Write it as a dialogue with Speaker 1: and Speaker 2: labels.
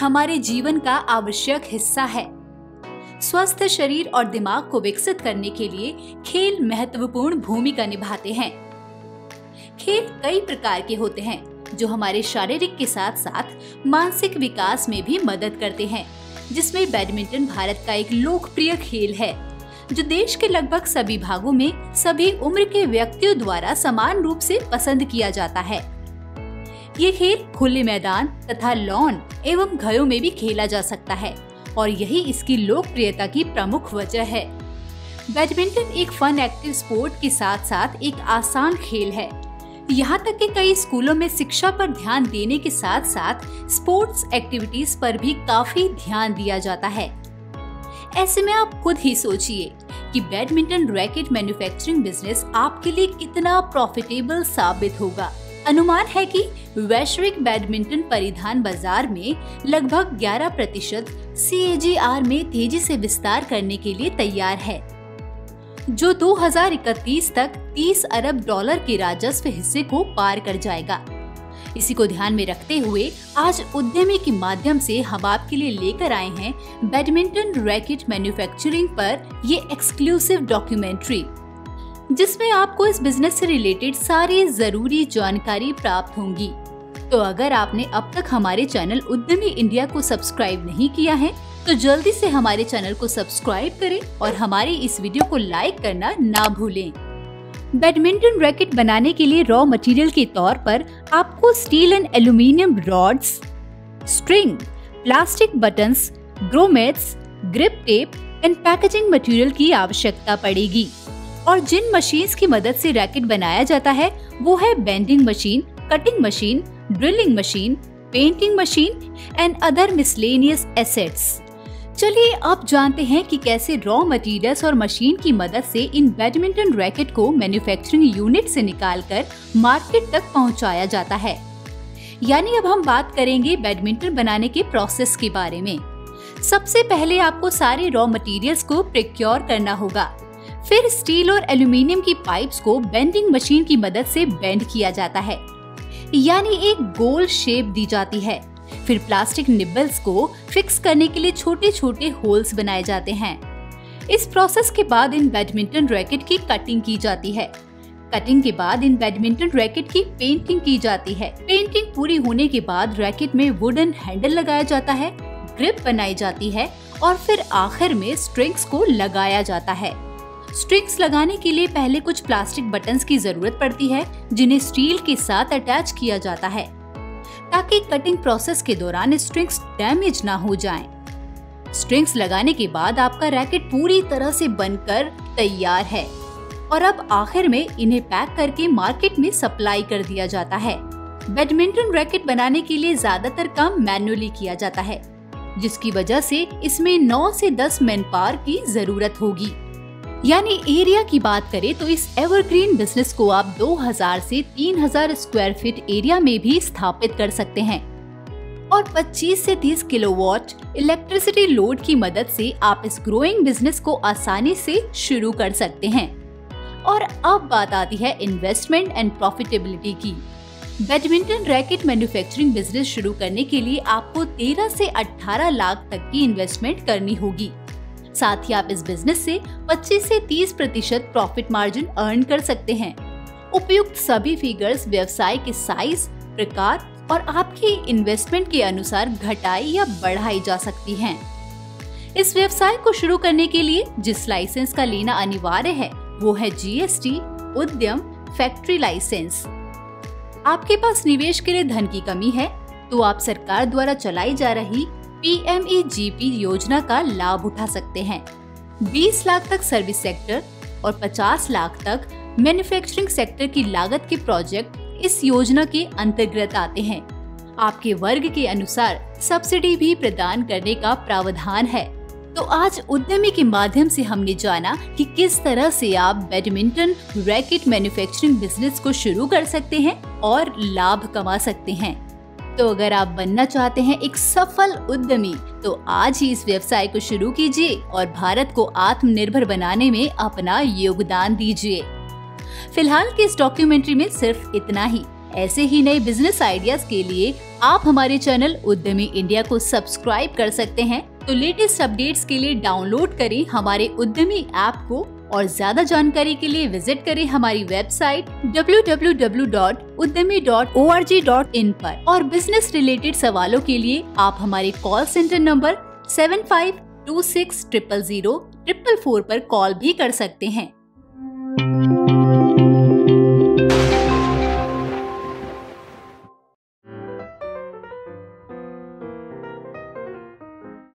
Speaker 1: हमारे जीवन का आवश्यक हिस्सा है। स्वस्थ शरीर और दिमाग को विकसित करने के लिए खेल महत्वपूर्ण भूमिका निभाते हैं। खेल कई प्रकार के होते हैं जो हमारे शारीरिक के साथ साथ मानसिक विकास में भी मदद करते हैं, जिसमें बैडमिंटन भारत का एक लोकप्रिय खेल है जो देश के लगभग सभी भागों में सभी उम्र के व्यक्तियों द्वारा समान रूप से पसंद किया जाता है। ये खेल खुले मैदान तथा लॉन एवं घरों में भी खेला जा सकता है और यही इसकी लोकप्रियता की प्रमुख वजह है। बैडमिंटन एक फन एक्टिव स्पोर्ट के साथ साथ एक आसान खेल है। यहाँ तक कि कई स्कूलों में शिक्षा पर ध्यान देने के साथ साथ स्पोर्ट्स एक्टिविटीज पर भी काफी ध्यान दिया जाता है। ऐसे में आप खुद ही सोचिए कि बैडमिंटन रैकेट मैन्युफैक्चरिंग बिजनेस आपके लिए कितना प्रॉफिटेबल साबित होगा। अनुमान है कि वैश्विक बैडमिंटन परिधान बाजार में लगभग 11% CAGR में तेजी से विस्तार करने के लिए तैयार है, जो 2031 तक $30 अरब के राजस्व हिस्से को पार कर जाएगा। इसी को ध्यान में रखते हुए आज उद्यमी के माध्यम से हम आपके लिए लेकर आए हैं बैडमिंटन रैकेट मैन्युफैक्चरिंग पर ये एक्सक्लूसिव डॉक्यूमेंट्री, जिसमें आपको इस बिजनेस से रिलेटेड सारी जरूरी जानकारी प्राप्त होंगी। तो अगर आपने अब तक हमारे चैनल उद्यमी इंडिया को सब्सक्राइब नहीं किया है तो जल्दी से हमारे चैनल को सब्सक्राइब करें और हमारे इस वीडियो को लाइक करना ना भूलें। बैडमिंटन रैकेट बनाने के लिए रॉ मटेरियल के तौर पर आपको steel and aluminium rods, string, plastic buttons, grommets, grip tape and packaging material की आवश्यकता पड़ेगी। और जिन मशीन्स की मदद से रैकेट बनाया जाता है वो है bending machine, cutting machine, drilling machine, painting machine and other miscellaneous assets. चलिए अब जानते हैं कि कैसे रॉ मटेरियल्स और मशीन की मदद से इन बैडमिंटन रैकेट को मैन्युफैक्चरिंग यूनिट से निकालकर मार्केट तक पहुंचाया जाता है। यानी अब हम बात करेंगे बैडमिंटन बनाने के प्रोसेस के बारे में। सबसे पहले आपको सारे रॉ मटेरियल्स को प्रोक्योर करना होगा। फिर स्टील और एल्यूमिनियम की पाइप्स को बेंडिंग मशीन की मदद से बेंड किया जाता है, यानी एक गोल शेप दी जाती है। फिर प्लास्टिक निबल्स को फिक्स करने के लिए छोटे छोटे होल्स बनाए जाते हैं। इस प्रोसेस के बाद इन बैडमिंटन रैकेट की कटिंग की जाती है। कटिंग के बाद इन बैडमिंटन रैकेट की पेंटिंग की जाती है। पेंटिंग पूरी होने के बाद रैकेट में वुडन हैंडल लगाया जाता है, ग्रिप बनाई जाती है और फिर आखिर में स्ट्रिंग्स को लगाया जाता है। स्ट्रिंग्स लगाने के लिए पहले कुछ प्लास्टिक बटन्स की जरूरत पड़ती है, जिन्हें स्टील के साथ अटैच किया जाता है ताकि कटिंग प्रोसेस के दौरान स्ट्रिंग्स डैमेज ना हो जाएं। स्ट्रिंग्स लगाने के बाद आपका रैकेट पूरी तरह से बनकर तैयार है और अब आखिर में इन्हें पैक करके मार्केट में सप्लाई कर दिया जाता है। बैडमिंटन रैकेट बनाने के लिए ज्यादातर काम मैन्युअली किया जाता है, जिसकी वजह से इसमें 9 से 10 मैन पावर की जरूरत होगी। यानी एरिया की बात करें तो इस एवरग्रीन बिजनेस को आप 2000 से 3000 स्क्वायर फीट एरिया में भी स्थापित कर सकते हैं और 25 से 30 किलोवाट इलेक्ट्रिसिटी लोड की मदद से आप इस ग्रोइंग बिजनेस को आसानी से शुरू कर सकते हैं। और अब बात आती है इन्वेस्टमेंट एंड प्रॉफिटेबिलिटी की। बैडमिंटन रैकेट मैन्युफैक्चरिंग बिजनेस शुरू करने के लिए आपको 13 से 18 लाख तक की इन्वेस्टमेंट करनी होगी। साथ ही आप इस बिजनेस से 25 से 30% प्रॉफिट मार्जिन अर्न कर सकते हैं। उपयुक्त सभी फिगर्स व्यवसाय के साइज, प्रकार और आपकी इन्वेस्टमेंट के अनुसार घटाई या बढ़ाई जा सकती हैं। इस व्यवसाय को शुरू करने के लिए जिस लाइसेंस का लेना अनिवार्य है वो है GST, उद्यम, फैक्ट्री लाइसेंस। आपके पास निवेश के लिए धन की कमी है तो आप सरकार द्वारा चलाई जा रही PMEGP योजना का लाभ उठा सकते हैं। 20 लाख तक सर्विस सेक्टर और 50 लाख तक मैन्युफैक्चरिंग सेक्टर की लागत के प्रोजेक्ट इस योजना के अंतर्गत आते हैं। आपके वर्ग के अनुसार सब्सिडी भी प्रदान करने का प्रावधान है। तो आज उद्यमी के माध्यम से हमने जाना कि किस तरह से आप बैडमिंटन रैकेट मैन्युफैक्चरिंग बिजनेस को शुरू कर सकते हैं और लाभ कमा सकते हैं। तो अगर आप बनना चाहते हैं एक सफल उद्यमी तो आज ही इस व्यवसाय को शुरू कीजिए और भारत को आत्मनिर्भर बनाने में अपना योगदान दीजिए। फिलहाल की इस डॉक्यूमेंट्री में सिर्फ इतना ही। ऐसे ही नए बिजनेस आइडियाज के लिए आप हमारे चैनल उद्यमी इंडिया को सब्सक्राइब कर सकते हैं। तो लेटेस्ट अपडेट्स के लिए डाउनलोड करें हमारे उद्यमी ऐप को और ज्यादा जानकारी के लिए विजिट करें हमारी वेबसाइट www.udyami.org.in पर। और बिजनेस रिलेटेड सवालों के लिए आप हमारे कॉल सेंटर नंबर 7526000444 पर कॉल भी कर सकते हैं।